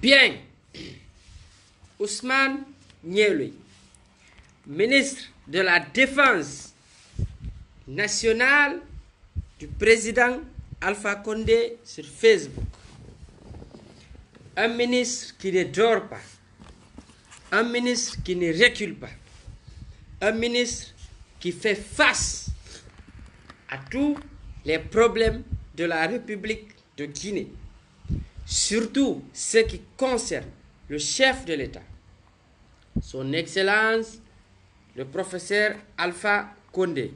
Bien, Ousmane Niéloui, ministre de la Défense nationale du président Alpha Condé sur Facebook. Un ministre qui ne dort pas, un ministre qui ne recule pas, un ministre qui fait face à tous les problèmes de la République de Guinée, surtout ce qui concerne le chef de l'État, son Excellence, le professeur Alpha Condé.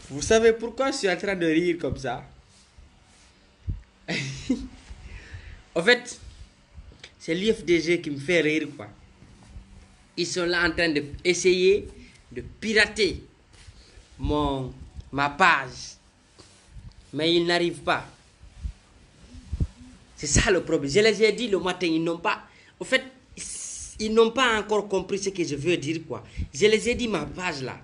Vous savez pourquoi je suis en train de rire comme ça? En fait, c'est l'IFDG qui me fait rire, quoi. Ils sont là en train d'essayer de pirater ma page. Mais ils n'arrivent pas. C'est ça le problème. Je les ai dit le matin, ils n'ont pas... En fait, ils n'ont pas encore compris ce que je veux dire, quoi. Je les ai dit ma page là.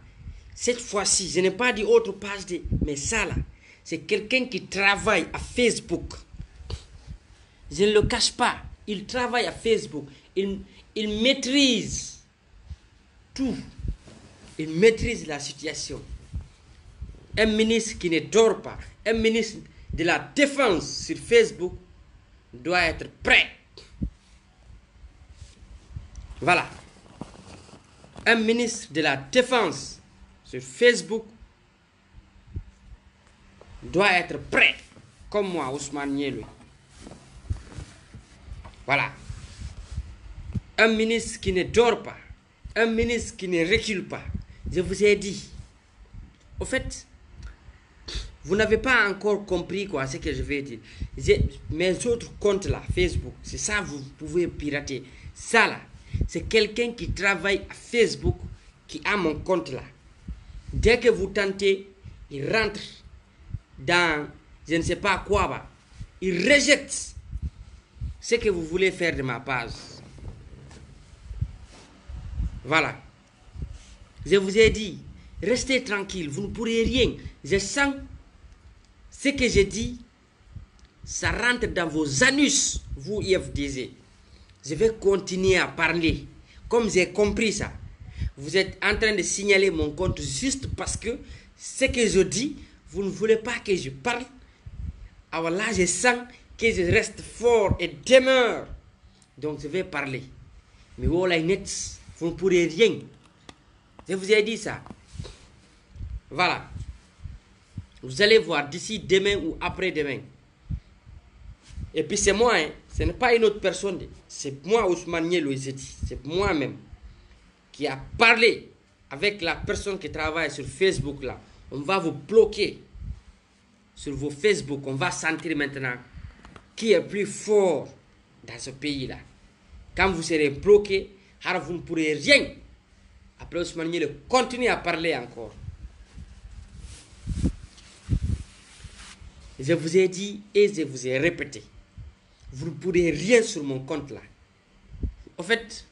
Cette fois-ci, je n'ai pas dit autre page, mais ça là, c'est quelqu'un qui travaille à Facebook. Je ne le cache pas. Il travaille à Facebook. Il maîtrise tout. Il maîtrise la situation. Un ministre qui ne dort pas, un ministre de la Défense sur Facebook doit être prêt. Voilà. Un ministre de la Défense sur Facebook doit être prêt, comme moi, Ousmane Niéloui. Voilà. Un ministre qui ne dort pas, un ministre qui ne recule pas. Je vous ai dit. Au fait, vous n'avez pas encore compris quoi, ce que je vais dire. Mes autres comptes là, Facebook, c'est ça vous pouvez pirater. Ça là, c'est quelqu'un qui travaille à Facebook qui a mon compte là. Dès que vous tentez, il rentre dans je ne sais pas quoi, bah. Il rejette ce que vous voulez faire de ma page. Voilà. Je vous ai dit, restez tranquille, vous ne pourrez rien. Je sens ce que je dis, ça rentre dans vos anus, vous IFDG. Je vais continuer à parler, comme j'ai compris ça. Vous êtes en train de signaler mon compte juste parce que ce que je dis, vous ne voulez pas que je parle. Alors là, je sens que je reste fort et demeure. Donc je vais parler. Mais oh la net, vous ne pourrez rien. Je vous ai dit ça. Voilà. Vous allez voir d'ici demain ou après-demain. Et puis c'est moi, hein. Ce n'est pas une autre personne. C'est moi, Ousmane Niéloui, c'est moi-même qui a parlé avec la personne qui travaille sur Facebook là. On va vous bloquer sur vos Facebook. On va sentir maintenant qui est plus fort dans ce pays-là. Quand vous serez bloqué, alors vous ne pourrez rien. Après Ousmane Niéloui continue à parler encore. Je vous ai dit et je vous ai répété. Vous ne pourrez rien sur mon compte là. En fait,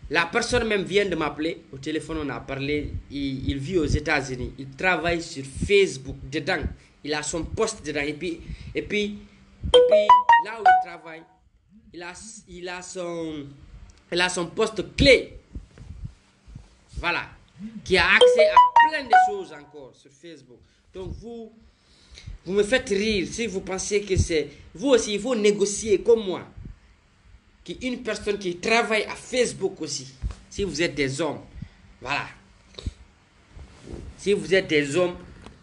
la personne même vient de m'appeler. Au téléphone, on a parlé. Il vit aux États-Unis. Il travaille sur Facebook dedans. Il a son poste dedans. Et puis là où il travaille, il a son poste clé. Voilà. Qui a accès à plein de choses encore sur Facebook. Donc vous me faites rire si vous pensez que c'est... Vous aussi, il faut négocier comme moi. Une personne qui travaille à Facebook aussi. Si vous êtes des hommes. Voilà. Si vous êtes des hommes,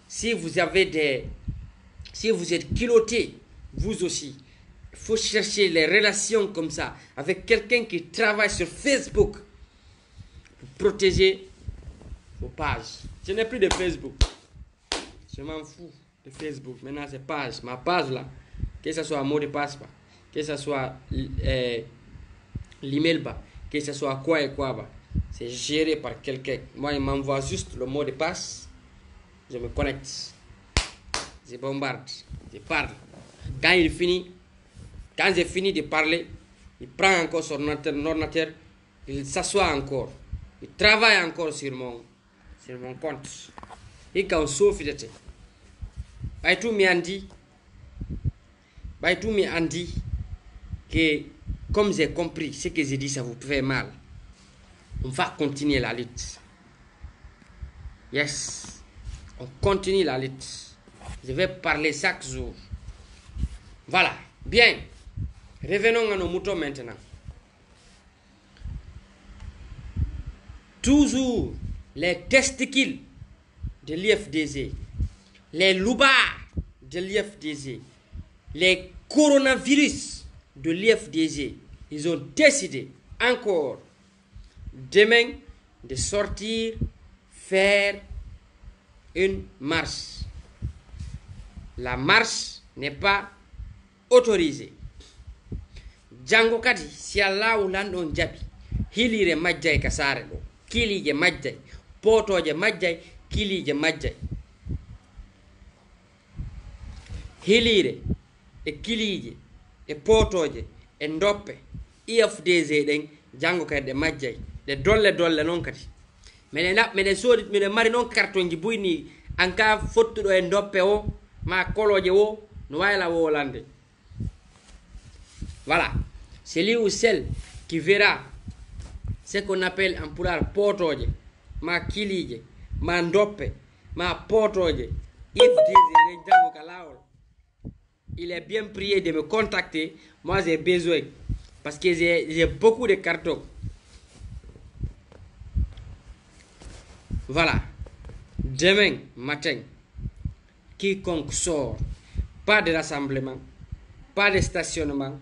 si vous êtes culottés, vous aussi. Il faut chercher les relations comme ça. Avec quelqu'un qui travaille sur Facebook. Pour protéger vos pages. Je n'ai plus de Facebook. Je m'en fous de Facebook. Maintenant, c'est page. Ma page là. Que ce soit mot de passe, que ce soit l'email, que ce soit quoi et quoi, c'est géré par quelqu'un. Moi, il m'envoie juste le mot de passe. Je me connecte. Je bombarde. Je parle. Quand j'ai fini de parler, il prend encore son ordinateur. Il s'assoit encore. Il travaille encore sur mon compte. Et quand on sauve, il était. Tout me andi que, comme j'ai compris ce que j'ai dit, ça vous fait mal. On va continuer la lutte. Yes. On continue la lutte. Je vais parler chaque jour. Voilà. Bien. Revenons à nos moutons maintenant. Toujours les testicules de l'IFDG, les loubards de l'IFDG, les coronavirus de l'IFDG, ils ont décidé encore demain de sortir, faire une marche. La marche n'est pas autorisée. Django kadi si Allah ulandon jabi hilire majjay kasare do kilije majjay potoje majjay kilije majjay hilire e kilije e potoje e ndoppe IFDG den jango kadi majjay de dolle non kadi mede sodi mede mari non cartonji buyni anka fottudo e ndoppe o ma koloje o no wayla wo lande. Voilà. C'est lui ou celle qui verra ce qu'on appelle en pulaar potoje, ma kilije, ma ndoppe, ma potoje, il est bien prié de me contacter. Moi j'ai besoin parce que j'ai beaucoup de cartons. Voilà. Demain matin, quiconque sort, pas de rassemblement, pas de stationnement,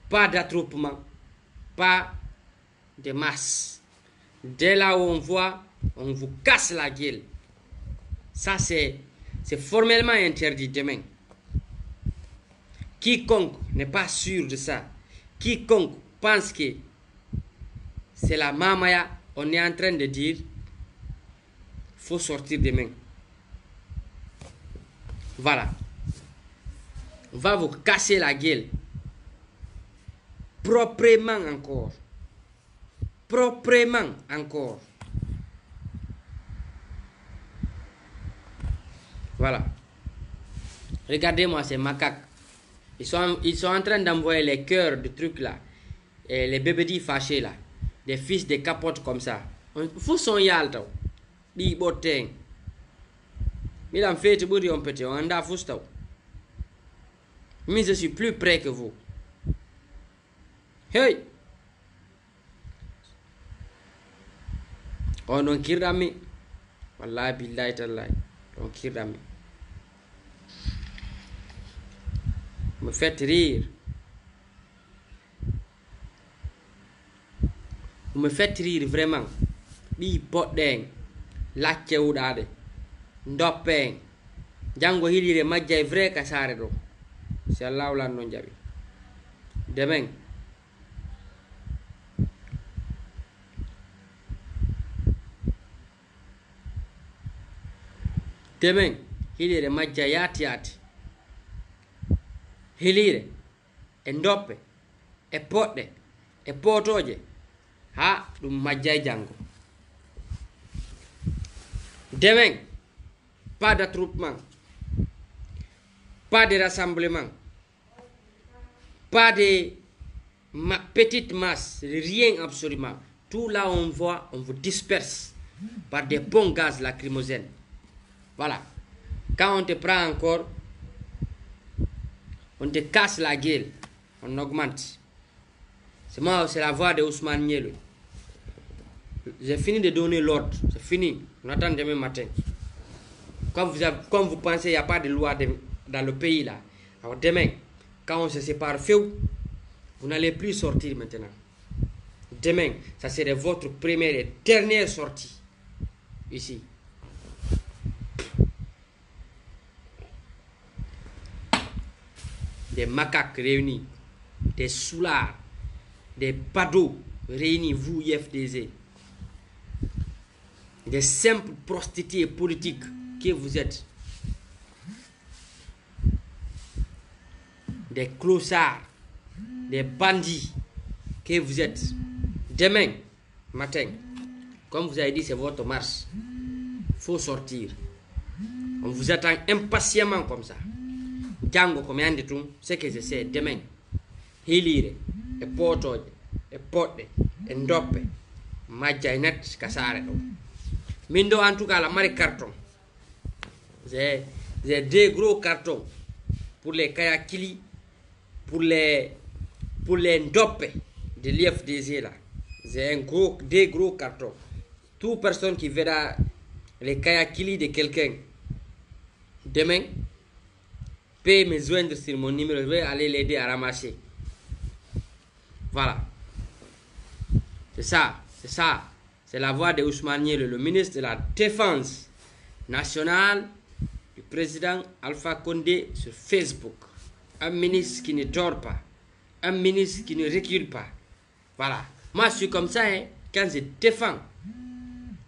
pas d'attroupement, pas de masse. Dès là où on voit, on vous casse la gueule. Ça, c'est formellement interdit demain. Quiconque n'est pas sûr de ça, quiconque pense que c'est la mamaya, on est en train de dire, faut sortir demain. Voilà. On va vous casser la gueule. Proprement encore. Proprement encore. Voilà. Regardez-moi ces macaques. Ils sont en train d'envoyer les cœurs de trucs là. Et les bébés fâchés là. Des fils de capotes comme ça. Faut son yalta. Di boteng. Milam fait buri on peut on anda fousta. Mais je suis plus près que vous. Hey! Oh non kirami. Wallahi billahi tallahi. On kirami. Me faites rire. Vous me faites rire vraiment. Bi potdeng. Lacce udade. Ndopeng. Jango hilire majjay vrai kasare do. Si Allah ulan non jabi. Demain. Demain, hilire majja yati. Hilire, e ndoppe, e poɗɗe, e potoje, ha ɗum majjay jango. Demain, pas d'attroupement, pas de rassemblement, pas de petite masse, rien absolument. Tout là on voit, on vous disperse par des bons gaz lacrymogènes. Voilà. Quand on te prend encore, on te casse la gueule, on augmente. C'est moi, c'est la voix de Ousmane Nielo. J'ai fini de donner l'ordre, c'est fini. On attend demain matin. Comme vous pensez, il n'y a pas de loi dans le pays là. Alors demain, quand on se sépare, vous n'allez plus sortir maintenant. Demain, ça serait votre première et dernière sortie ici. Des macaques réunis, des soulards, des badauds réunis, vous, IFDG, des simples prostituées politiques que vous êtes, des clossards, des bandits que vous êtes. Demain matin, comme vous avez dit, c'est votre marche. Il faut sortir. On vous attend impatiemment comme ça. Django, comme un de tout, ce que je sais, demain, hilire e potoje e podde e doppe majja e net kasare do min do en tout cas la mari carton j'ai deux gros cartons pour les kayakili pour les ndoppe de l'IFDG là. J'ai deux gros cartons. Toute personne qui verra les kayakili de quelqu'un demain peut me joindre sur mon numéro. Je vais aller l'aider à ramasser. Voilà. C'est ça. C'est la voix de Ousmane Niel, le ministre de la Défense nationale du président Alpha Condé sur Facebook. Un ministre qui ne dort pas. Un ministre qui ne recule pas. Voilà. Moi, je suis comme ça, hein. Quand je défends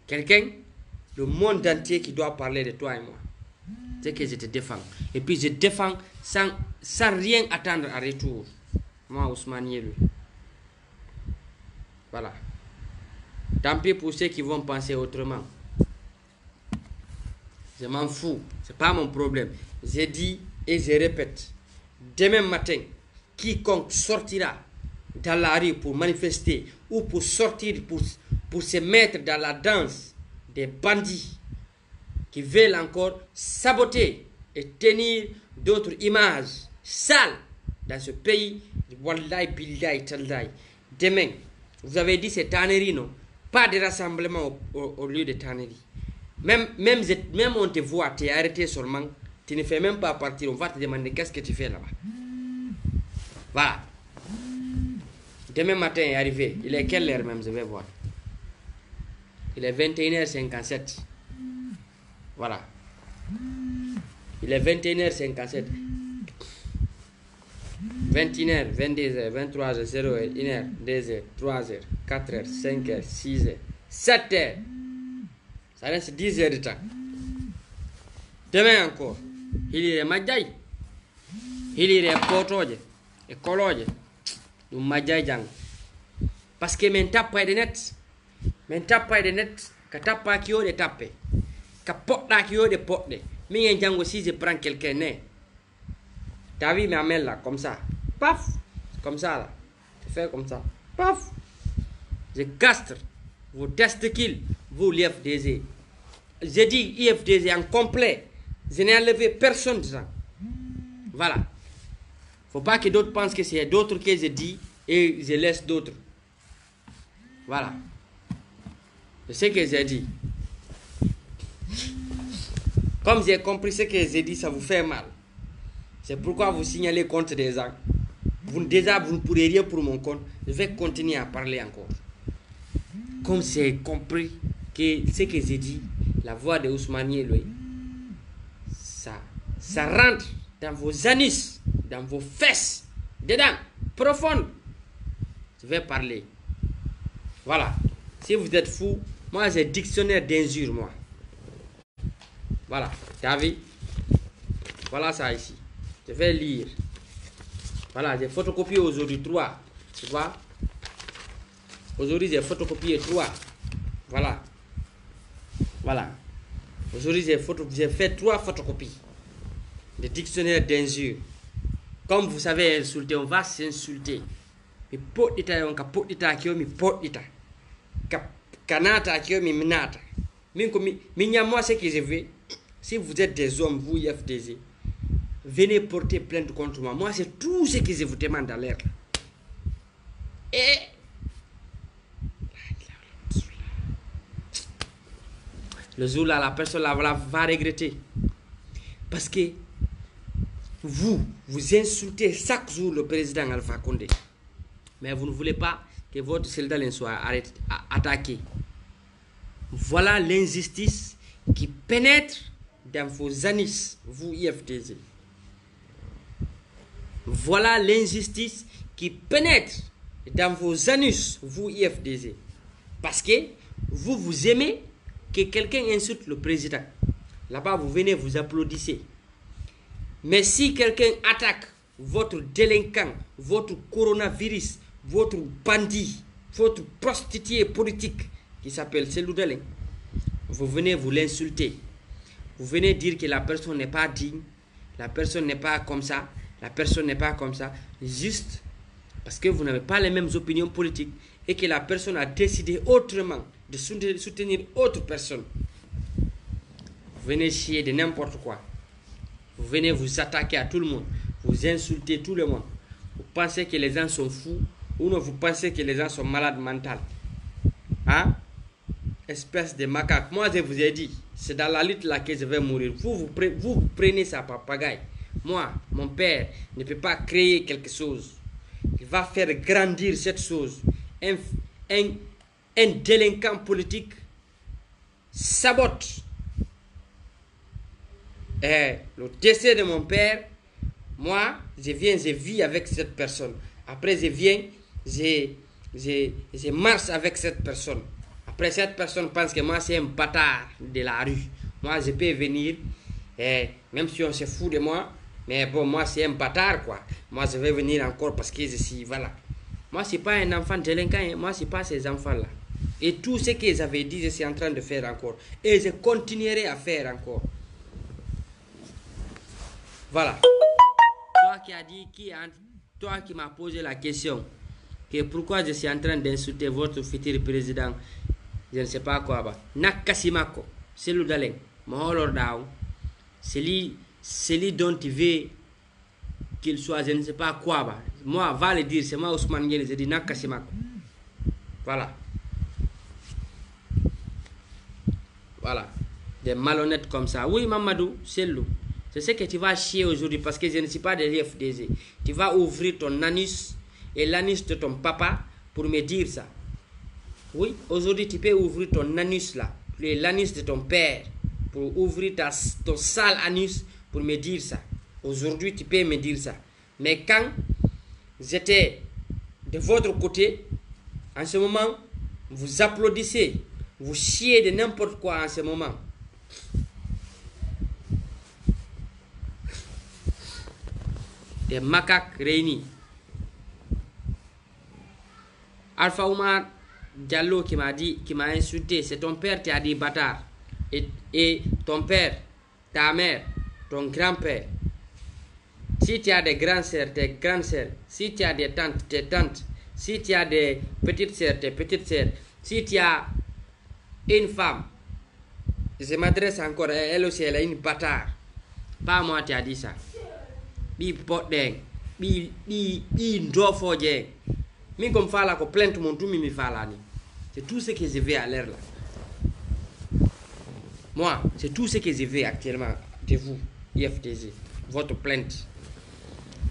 quelqu'un, le monde entier qui doit parler de toi et moi, c'est que je te défends. Et puis, je défends sans rien attendre en retour. Moi, Ousmane Niel. Voilà. Tant pis pour ceux qui vont penser autrement. Je m'en fous. C'est pas mon problème. J'ai dit et je répète. Demain matin, quiconque sortira dans la rue pour manifester ou pour sortir, pour se mettre dans la danse des bandits qui veulent encore saboter et tenir d'autres images sales dans ce pays, wallahi billahi tallahi. Demain, vous avez dit c'est tannerie, non? Pas de rassemblement au lieu de tannerie. Même on te voit, tu es arrêté seulement, tu ne fais même pas partir, on va te demander qu'est-ce que tu fais là-bas. Voilà. Demain matin est arrivé. Il est quelle heure même, je vais voir. Il est 21h57. Voilà. Il est 21h57. 21h, 22h, 23h, 0h, 1h, 2h, 3h, 4h, 5h, 6h, 7h. Ça reste 10 heures de temps. Demain encore, il y a Madjay. Il y a Potoje. Et Koloje. Nous Madjay Jang. Parce que men tape pas de net. Men tape pas de net. Ka tape pas qui de tape. Ka pot là qui de pot. Mais un Django si je prends quelqu'un, né. T'as vu ma main là, comme ça. Paf. Comme ça là. Je fais comme ça. Paf. Je castre. Vos testicules, vous l'IFDG. J'ai dit IFDG en complet. Je n'ai enlevé personne dedans. Voilà. Faut pas que d'autres pensent que c'est d'autres que je dis et je laisse d'autres. Voilà. C'est ce que j'ai dit. Comme j'ai compris ce que j'ai dit, ça vous fait mal. C'est pourquoi vous signalez contre des gens. Déjà, vous ne pourrez rien pour mon compte. Je vais continuer à parler encore. Comme j'ai compris que ce que j'ai dit, la voix de Ousmane Niel, ça rentre dans vos anus, dans vos fesses, dedans, profond. Je vais parler. Voilà. Si vous êtes fou, moi j'ai dictionnaire d'injures, moi. Voilà. T'as vu? Voilà ça ici. Je vais lire. Voilà, j'ai photocopié aujourd'hui 3. Tu vois? Aujourd'hui, j'ai photocopié 3. Voilà. Voilà. Aujourd'hui, j'ai fait 3 photocopies. Le dictionnaire d'injures. Comme vous savez insulter, on va s'insulter. Mi pot ita yon ka pot ita kyo mi pot ita. Kanata kyo mi minata. Moi ce que je veux. Si vous êtes des hommes, vous IFDG, venez porter plainte contre moi. Moi, c'est tout ce que je vous demande dans l'air. Et le jour là, la personne là, va regretter. Parce que vous insultez chaque jour le président Alpha Condé. Mais vous ne voulez pas que votre soldat soit attaqué. Voilà l'injustice qui pénètre dans vos anus, vous IFDG. Voilà l'injustice qui pénètre dans vos anus, vous IFDG. Parce que vous aimez que quelqu'un insulte le président. Là-bas, vous venez, vous applaudissez. Mais si quelqu'un attaque votre délinquant, votre coronavirus, votre bandit, votre prostituée politique qui s'appelle Cellou Dalein, vous venez vous l'insulter. Vous venez dire que la personne n'est pas digne, la personne n'est pas comme ça, la personne n'est pas comme ça. Juste, parce que vous n'avez pas les mêmes opinions politiques et que la personne a décidé autrement de soutenir autre personne. Vous venez chier de n'importe quoi. Vous venez vous attaquer à tout le monde. Vous insultez tout le monde. Vous pensez que les gens sont fous ou non, vous pensez que les gens sont malades mentaux. Hein? Espèce de macaque. Moi, je vous ai dit, c'est dans la lutte là que je vais mourir. Vous prenez ça papagaille. Moi, mon père ne peut pas créer quelque chose. Il va faire grandir cette chose. Un délinquant politique sabote le décès de mon père. Moi, je vis avec cette personne. Après, je marche avec cette personne. Après, cette personne pense que moi, c'est un bâtard de la rue. Moi, je peux venir, même si on se fout de moi, mais bon, moi, c'est un bâtard, quoi. Moi, je vais venir encore parce que je suis, voilà. Moi, je ne suis pas un enfant délinquant, hein. Moi, je ne suis pas ces enfants-là. Et tout ce que j'avais dit, je suis en train de faire encore. Et je continuerai à faire encore. Voilà. Toi qui as dit, toi qui m'as posé la question, que pourquoi je suis en train d'insulter votre futur président, je ne sais pas quoi. Bah. Nakasimako, c'est le daleng, Maholor Dao, c'est lui dont tu veux qu'il soit, je ne sais pas quoi. Bah. Moi, va le dire, c'est moi Ousmane Ngeli, je dis Nakasimako. Voilà. Voilà. Des malhonnêtes comme ça. Oui, Mamadou, c'est lui. C'est ce que tu vas chier aujourd'hui parce que je ne suis pas de l'IFDZ. Tu vas ouvrir ton anus et l'anus de ton papa pour me dire ça. Oui, aujourd'hui tu peux ouvrir ton anus là, l'anus de ton père, pour ouvrir ton sale anus pour me dire ça. Aujourd'hui tu peux me dire ça. Mais quand j'étais de votre côté, en ce moment, vous applaudissez, vous chiez de n'importe quoi en ce moment. Des macaques réunis. Alpha Oumar Diallo qui m'a insulté, c'est ton père qui a dit bâtard. Et ton père, ta mère, ton grand-père. Si tu as des grandes sœurs, tes grandes sœurs. Si tu as des tantes, tes tantes. Si tu as des petites sœurs, tes petites sœurs. Si tu as une femme, je m'adresse encore à elle aussi, elle est une bâtard. Pas moi qui a dit ça. Bi pot deng bi ndofo deng mi comme fala ko plainte mon tout mi fala ni. C'est tout ce que je veux à l'air là. Moi, c'est tout ce que je veux actuellement de vous, IFDZ, votre plainte.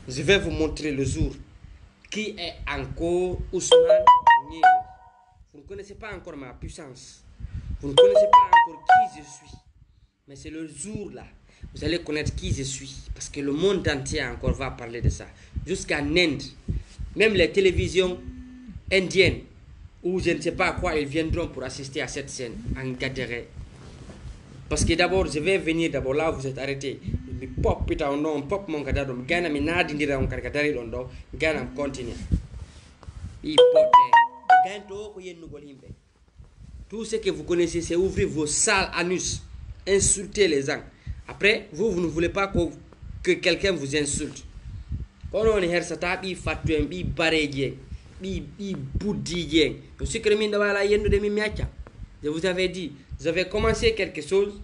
Je vais vous montrer le jour qui est encore Ousmane Ngeli. Vous ne connaissez pas encore ma puissance. Vous ne connaissez pas encore qui je suis. Mais c'est le jour là. Vous allez connaître qui je suis. Parce que le monde entier encore va parler de ça. Jusqu'en Inde. Même les télévisions indiennes. Ou je ne sais pas à quoi ils viendront pour assister à cette scène. En Gadere. Parce que d'abord, je vais venir d'abord là où vous êtes arrêtés. Pop pita on pop mon kadado. Gana mi nadi ndira on karikatari londo. Gana continue. Tout ce que vous connaissez, c'est ouvrir vos sales anus. Insulter les gens. Après, vous ne voulez pas que quelqu'un vous insulte. Quand on est hersata, bi fatouem, bi barédien, bi boudidien. Je vous avais dit, vous avez commencé quelque chose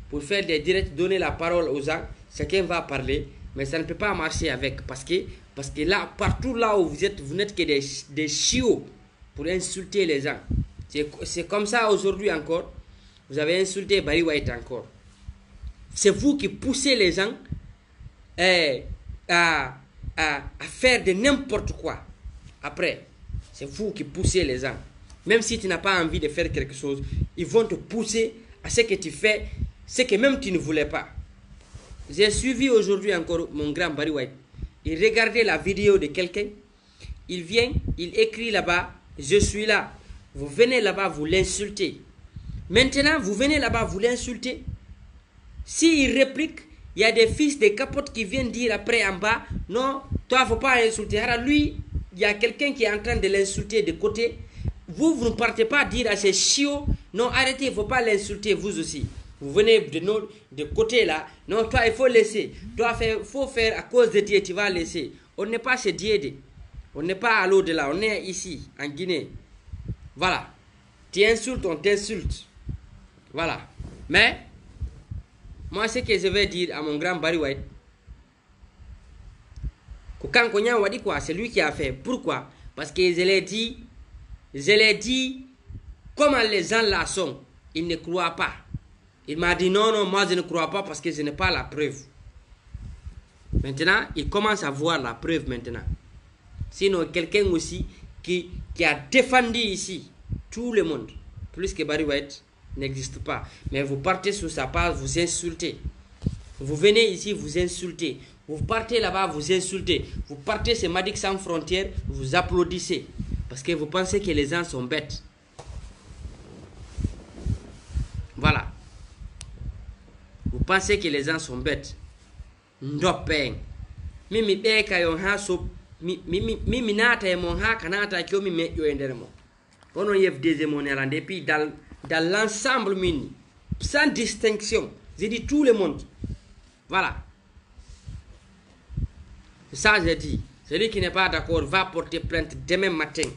pour faire des directs, donner la parole aux gens. Chacun va parler, mais ça ne peut pas marcher avec. Parce que là, partout là où vous êtes, vous n'êtes que des chiots pour insulter les gens. C'est comme ça aujourd'hui encore. Vous avez insulté Barry White encore. C'est vous qui poussez les gens à faire de n'importe quoi. Après, c'est vous qui poussez les gens. Même si tu n'as pas envie de faire quelque chose, ils vont te pousser à ce que tu fais, ce que même tu ne voulais pas. J'ai suivi aujourd'hui encore mon grand Barry White. Il regardait la vidéo de quelqu'un. Il vient, il écrit là-bas, je suis là. Vous venez là-bas, vous l'insultez. Maintenant, vous venez là-bas, vous l'insultez. S'il réplique, il y a des fils de capotes qui viennent dire après en bas, non, toi, il ne faut pas insulter. Alors lui, il y a quelqu'un qui est en train de l'insulter de côté. Vous ne partez pas dire à ces chiots, non, arrêtez, il ne faut pas l'insulter, vous aussi. Vous venez de côté là, non, toi, il faut laisser. Toi, il faut faire à cause de Dieu, tu vas laisser. On n'est pas chez Dieu. On n'est pas à l'au-delà, on est ici, en Guinée. Voilà. Tu insultes, on t'insulte. Voilà. Mais, moi, ce que je vais dire à mon grand Barry White, c'est lui qui a fait. Pourquoi? Parce que je l'ai dit, comment les gens là sont, ils ne croient pas. Il m'a dit non, non, moi je ne crois pas parce que je n'ai pas la preuve. Maintenant, il commence à voir la preuve maintenant. Sinon, quelqu'un aussi qui a défendu ici tout le monde, plus que Barry White, n'existe pas. Mais vous partez sur sa page, vous insultez. Vous venez ici, vous insultez. Vous partez là-bas, vous insultez. Vous partez chez Madik Sans Frontières, vous applaudissez. Parce que vous pensez que les gens sont bêtes. Voilà. Vous pensez que les gens sont bêtes. Ndopeng. Mimi beka yon ha so mimi nata e mon ha kanata kyo mi me yo endermo. Onon yef des monérande et puis dans l'ensemble mini sans distinction. J'ai dit tout le monde. Voilà. Ça j'ai dit. Celui qui n'est pas d'accord va porter plainte demain matin.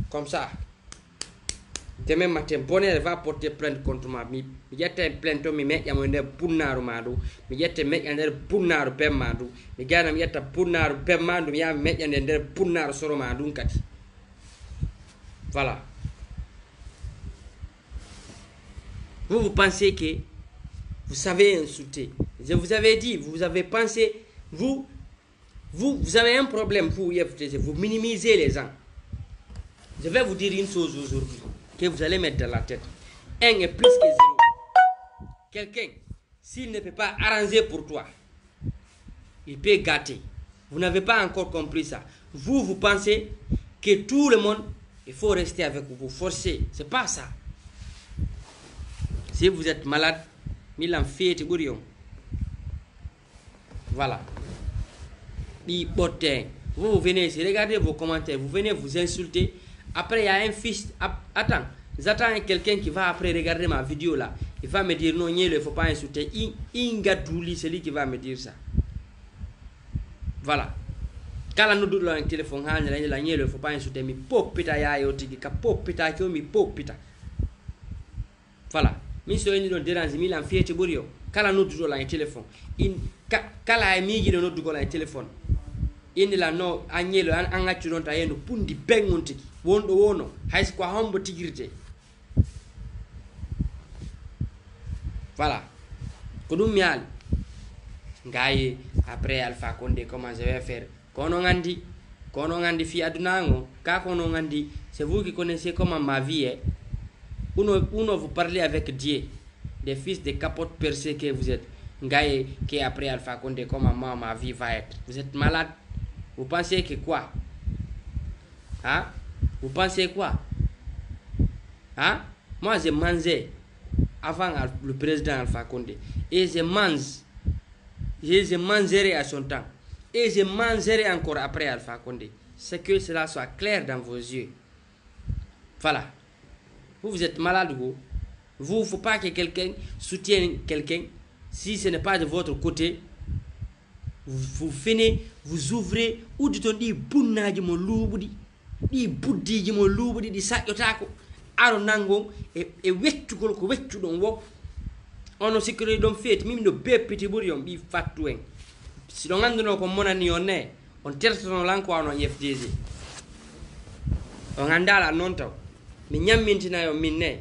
Comme ça. Demain matin, Bonheur va porter plainte contre moi. Mi yette plainte mi me yamone punnaru madu. Mi yette me yander punnaru pemmadu. Mi gana mi yetta punnaru pemmadu mi yam me yander punnaru soro madu kati. Voilà. Vous pensez que vous savez insulter. Je vous avais dit, vous avez pensé, vous avez un problème pour IFTC, vous minimisez les gens. Je vais vous dire une chose aujourd'hui que vous allez mettre dans la tête. 1 est plus que 0. Quelqu'un, s'il ne peut pas arranger pour toi, il peut gâter. Vous n'avez pas encore compris ça. Vous pensez que tout le monde, il faut rester avec vous, forcer. C'est pas ça. Si vous êtes malade, voilà. Vous venez ici, regardez vos commentaires, vous venez vous insulter. Après, il y a un fils. Attends, j'attends quelqu'un qui va après regarder ma vidéo là. Il va me dire non, il ne faut pas insulter. Ingadouli, c'est lui qui va me dire ça. Voilà. Quand nous doulons un téléphone, il ne faut pas insulter. Mais popita ya yotiki, popita kyo mi popita. Voilà. Mi so ni don déranger mi lan fiete burio. Kala no dudo la téléphone. Kala mi gi no dugo la téléphone. Indi la no anyelo an accu don ta yendo pundi bengon tiki. Wondo wono hay ko hombo tigirte. Voilà. Ko dum mial. Ngaye après Alpha Condé comment je vais faire? Kono ngandi fi adunango, ka kono ngandi, c'est vous qui connaissez comment ma vie est. Uno vous parlez avec Dieu, des fils de capote percés que vous êtes. Ngaye, qui après Alpha Condé, comment moi, ma vie va être. Vous êtes malade. Vous pensez que quoi? Hein? Vous pensez quoi? Hein? Moi, j'ai mangé avant le président Alpha Condé. Et je mangerai à son temps. Et je mangerai encore après Alpha Condé. C'est que cela soit clair dans vos yeux. Voilà. Vous êtes malade, vous. Vous, il ne faut pas que quelqu'un soutienne quelqu'un. Si ce n'est pas de votre côté, vous venez, vous ouvrez, ou du ton dit, bunnaji mo luubudi, di buddiji mo luubudi, di saƴƴotako, aro nangon, e weccugol ko weccuɗon wo, ono sikkiri ɗon feeti, min no beppiti ɓuri on ɓi fattu en. Si ɗon annduno ko monani on ne, on tertono lanko ano FDG. On andala non taw. Mi ñammintina yo min ne.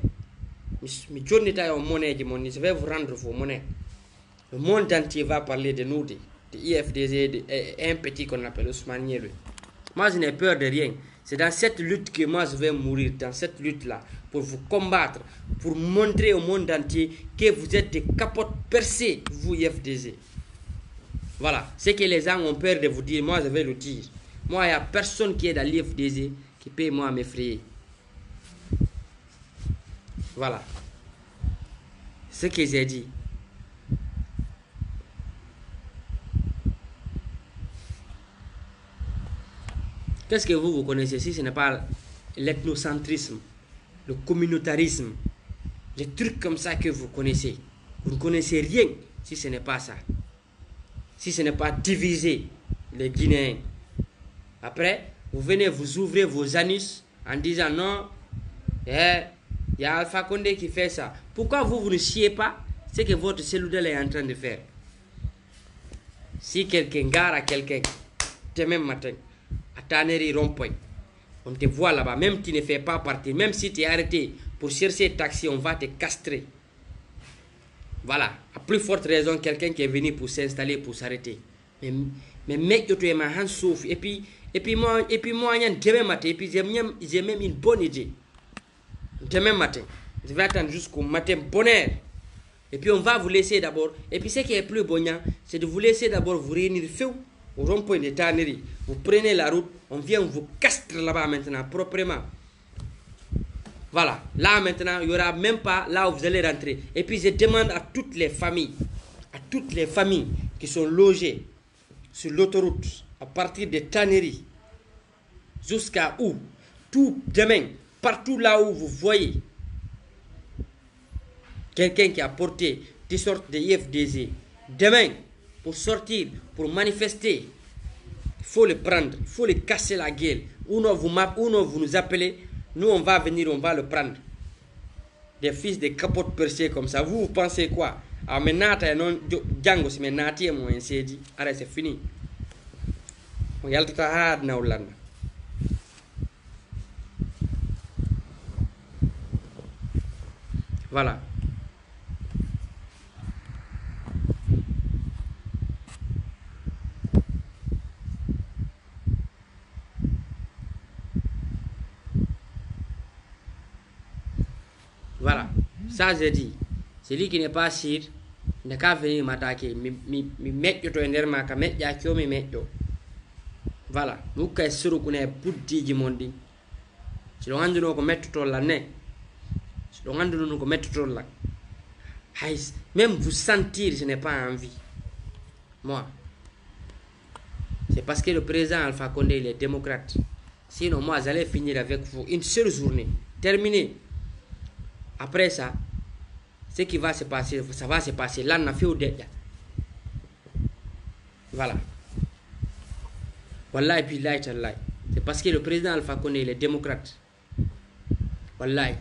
Mi jonnita yo monnaie mon, je vais vous rendre vos monnaies. Le monde entier va parler de nous, de IFDG, et un petit qu'on appelle Ousmane Niélo. Moi, je n'ai peur de rien. C'est dans cette lutte que moi, je vais mourir, dans cette lutte-là, pour vous combattre, pour montrer au monde entier que vous êtes des capotes percées, vous, IFDG. Voilà. Ce que les gens ont peur de vous dire, moi, je vais le dire. Moi, il n'y a personne qui est dans l'IFDG qui peut, moi, m'effrayer. Voilà. Ce que j'ai dit. Qu'est-ce que vous connaissez si ce n'est pas l'ethnocentrisme, le communautarisme, les trucs comme ça que vous connaissez? Vous ne connaissez rien si ce n'est pas ça. Si ce n'est pas diviser les Guinéens. Après, vous venez, vous ouvrez vos anus en disant non, il y a Alpha Condé qui fait ça. Pourquoi vous ne chiez pas ce que votre cellule est en train de faire? Si quelqu'un gare à quelqu'un demain matin à Tannery Rond-Point, on te voit là-bas, même tu ne fais pas partie, même si tu es arrêté pour chercher taxi, on va te castrer. Voilà, à plus forte raison, quelqu'un qui est venu pour s'installer, pour s'arrêter. Mais mec, tu es ma hand sauf. Et puis moi, demain matin, et puis j'ai même une bonne idée. Demain matin, je vais attendre jusqu'au matin, bonheur. Et puis on va vous laisser d'abord. Et puis ce qui est plus bonheur, c'est de vous laisser d'abord vous réunir feu au rond-point de Tannery. Vous prenez la route, on vient vous castrer là-bas maintenant, proprement. Voilà, là maintenant, il n'y aura même pas là où vous allez rentrer. Et puis je demande à toutes les familles qui sont logées sur l'autoroute, à partir de Tannery, jusqu'à où, tout demain, partout là où vous voyez quelqu'un qui a porté des sortes de IFDZ, demain, pour sortir, pour manifester, il faut le prendre, il faut le casser la gueule. Ou non, vous nous appelez, nous on va venir, on va le prendre. Des fils de capotes percées comme ça, vous pensez quoi? Ah, maintenant, Django, si maintenant, c'est fini. On y a le temps na Hollande. Voilà. Voilà, ça j'ai dit. Celui qui n'est pas sûr, n'a qu'à venir m'attaquer. Mi mettre to enderma ka mettre ya kyo mi mettre. Voilà, nous qu'est sûr qu'on est putti di mondi. Si l'on ande no ko mettre to la ne. Si l'on ande no ko mettre to la. Même vous sentir, je n'ai pas envie. Moi. C'est parce que le président Alpha Condé il est démocrate. Sinon moi j'allais finir avec vous une seule journée. Terminé. Après ça, ce qui va se passer, ça va se passer. Là, on a fait au déjà. Voilà. Wallahi, puis là, c'est parce que le président Alpha Condé, il est démocrate. Wallahi.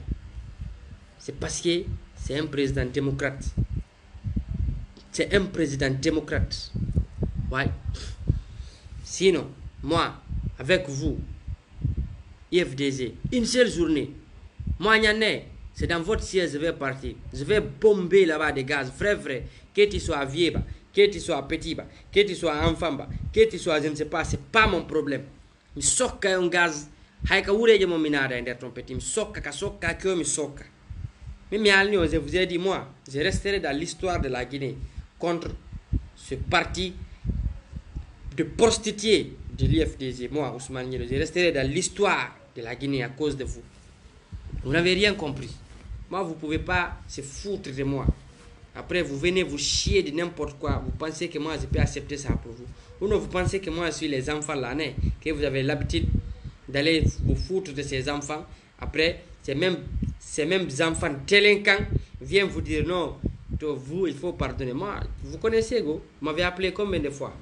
C'est parce que c'est un président démocrate. C'est un président démocrate. Ouais. Sinon, moi, avec vous, IFDZ, une seule journée, moi, il y en a. C'est dans votre siège, je vais partir. Je vais bomber là-bas des gaz. Frère, que tu sois vieux, que tu sois petit, que tu sois enfant, que tu sois, je ne sais pas, c'est pas mon problème. Je sors un gaz. Je je vous ai dit, moi, je resterai dans l'histoire de la Guinée contre ce parti de prostituées de l'IFDZ. Moi, Ousmane Nielo, je resterai dans l'histoire de la Guinée à cause de vous. Vous n'avez rien compris. Moi, vous ne pouvez pas se foutre de moi. Après, vous venez vous chier de n'importe quoi. Vous pensez que moi, je peux accepter ça pour vous. Ou non, vous pensez que moi, je suis les enfants là, que vous avez l'habitude d'aller vous foutre de ces enfants. Après, ces mêmes enfants délinquants viennent vous dire non, vous, il faut pardonner. Moi, vous connaissez, go. Vous m'avez appelé combien de fois?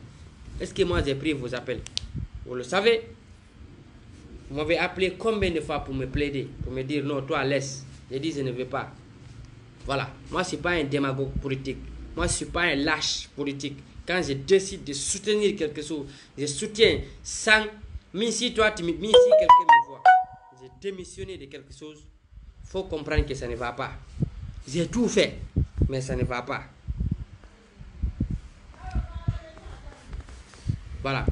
Est-ce que moi, j'ai pris vos appels? Vous le savez? Vous m'avez appelé combien de fois pour me plaider, pour me dire non, toi laisse. J'ai dit je ne veux pas. Voilà. Moi, je ne suis pas un démagogue politique. Moi, je ne suis pas un lâche politique. Quand je décide de soutenir quelque chose, je soutiens sans. Même si toi, même si quelqu'un me voit, j'ai démissionné de quelque chose, il faut comprendre que ça ne va pas. J'ai tout fait, mais ça ne va pas. Voilà.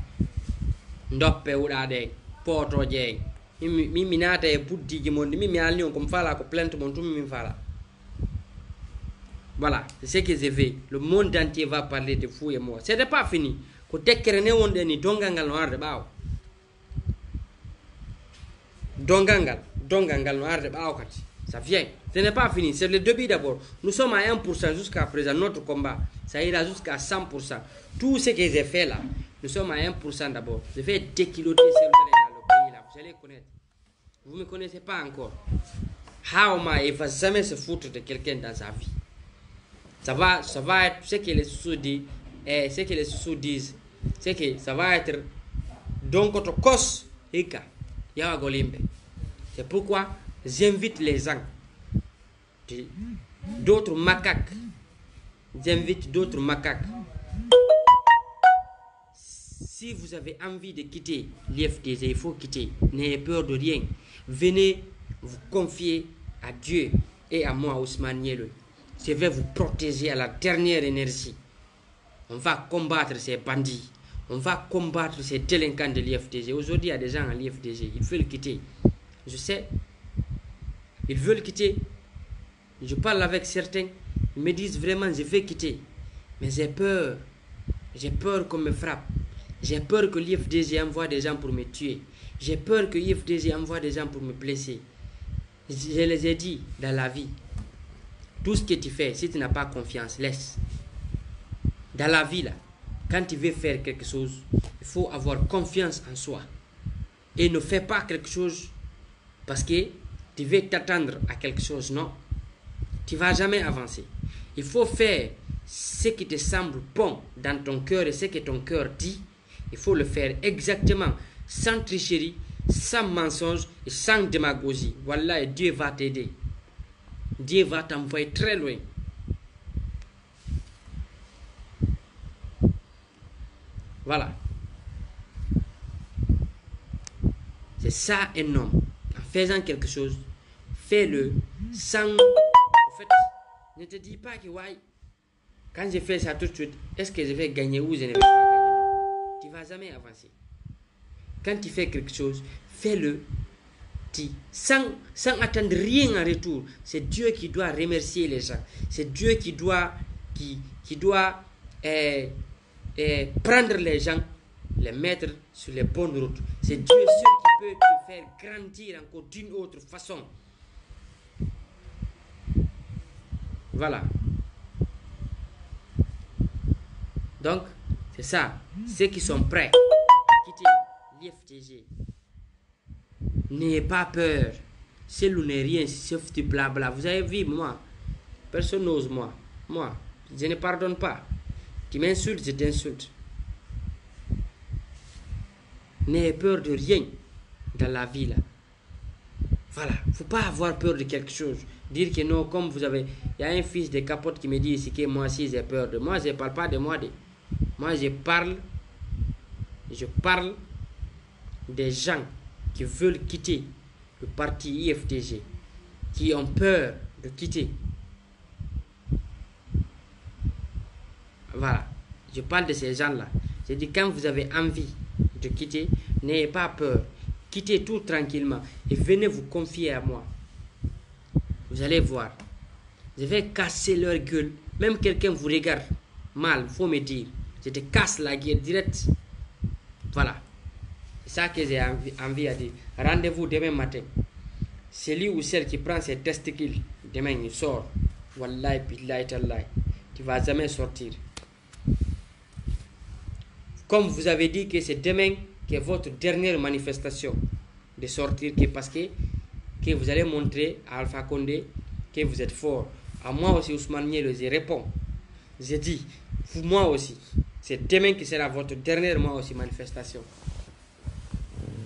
Ndoppe uɗade poto jeeng mi naata e buddiji mon mi alni on comme fala ko plainte mon tout mi fala. Voilà, c'est ce que je fais. Le monde entier va parler de vous et moi. Ce n'est pas fini. Ko tekkere ne wonde ni dongangal no arde baaw. Dongangal no arde baaw kati. Ça vient. Ce n'est pas fini. C'est le début d'abord. Nous sommes à 1% jusqu'à présent. Notre combat, ça ira jusqu'à 100%. Tout ce que j'ai fait là, nous sommes à 1% d'abord. Je vais déquiloter ce dans le pays là. Vous allez connaître. Vous ne me connaissez pas encore. Haoma, il ne va jamais se foutre de quelqu'un dans sa vie. Ça va être ce que les sous disent. Et ce que les sous disent, c'est que ça va être donc notre cause Eka, yawa golimbe. C'est pourquoi j'invite les gens, d'autres macaques. J'invite d'autres macaques. Si vous avez envie de quitter l'IFDG, il faut quitter. N'ayez peur de rien. Venez vous confier à Dieu et à moi, Ousmane Niélo. Je vais vous protéger à la dernière énergie. On va combattre ces bandits. On va combattre ces délinquants de l'IFDG. Aujourd'hui, il y a des gens à l'IFDG. Ils veulent quitter. Je sais. Ils veulent quitter. Je parle avec certains. Ils me disent vraiment, je vais quitter. Mais j'ai peur. J'ai peur qu'on me frappe. J'ai peur que l'IFDG envoie des gens pour me tuer. J'ai peur que l'IFDG envoie des gens pour me blesser. Je les ai dit dans la vie. Tout ce que tu fais, si tu n'as pas confiance, laisse. Dans la vie, là, quand tu veux faire quelque chose, il faut avoir confiance en soi. Et ne fais pas quelque chose parce que tu veux t'attendre à quelque chose. Non. Tu ne vas jamais avancer. Il faut faire ce qui te semble bon dans ton cœur et ce que ton cœur dit. Il faut le faire exactement, sans tricherie, sans mensonge et sans démagogie. Voilà, et Dieu va t'aider. Dieu va t'envoyer très loin. Voilà. C'est ça un homme. En faisant quelque chose, fais-le sans... En fait, ne te dis pas que ouais, quand je fais ça tout de suite, est-ce que je vais gagner ou je ne vais pas gagner? Tu ne vas jamais avancer. Quand tu fais quelque chose, fais-le sans attendre rien en retour. C'est Dieu qui doit remercier les gens. C'est Dieu qui doit prendre les gens, les mettre sur les bonnes routes. C'est Dieu seul qui peut te faire grandir encore d'une autre façon. Voilà. Donc, c'est ça. Ceux qui sont prêts à quitter l'IFDG, n'ayez pas peur. C'est l'on n'est rien, sauf du blabla. Vous avez vu, moi, personne n'ose moi. Moi, je ne pardonne pas. Tu m'insultes, je t'insulte. N'ayez peur de rien dans la vie, là. Voilà. Il ne faut pas avoir peur de quelque chose. Dire que non, comme vous avez... Il y a un fils de capote qui me dit ici que moi aussi j'ai peur de moi. Je ne parle pas de moi. Moi, je parle des gens qui veulent quitter le parti IFDG, qui ont peur de quitter. Voilà. Je parle de ces gens-là. Je dis, quand vous avez envie de quitter, n'ayez pas peur. Quittez tout tranquillement et venez vous confier à moi. Vous allez voir. Je vais casser leur gueule. Même quelqu'un vous regarde mal, il faut me dire. Je te casse la gueule direct. Voilà. C'est ça que j'ai envie à dire. Rendez-vous demain matin. Celui ou celle qui prend ses testicules, demain il sort. Wallahi billahi tallahi. Tu ne vas jamais sortir. Comme vous avez dit que c'est demain que votre dernière manifestation de sortir, parce que vous allez montrer à Alpha Condé que vous êtes fort. À moi aussi, Ousmane Niélo, je réponds. Je dis, moi aussi, c'est demain que sera votre dernière moi aussi manifestation.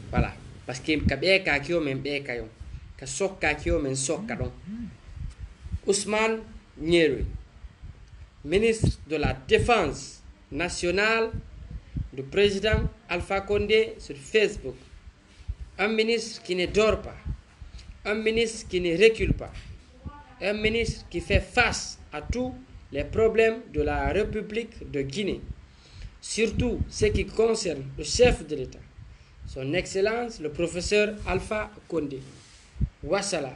Voilà. Parce que Ousmane Niélo, ministre de la Défense nationale du président Alpha Condé sur Facebook. Un ministre qui ne dort pas. Un ministre qui ne recule pas. Un ministre qui fait face à tous les problèmes de la République de Guinée. Surtout ce qui concerne le chef de l'État. Son Excellence, le professeur Alpha Condé. Wassalam.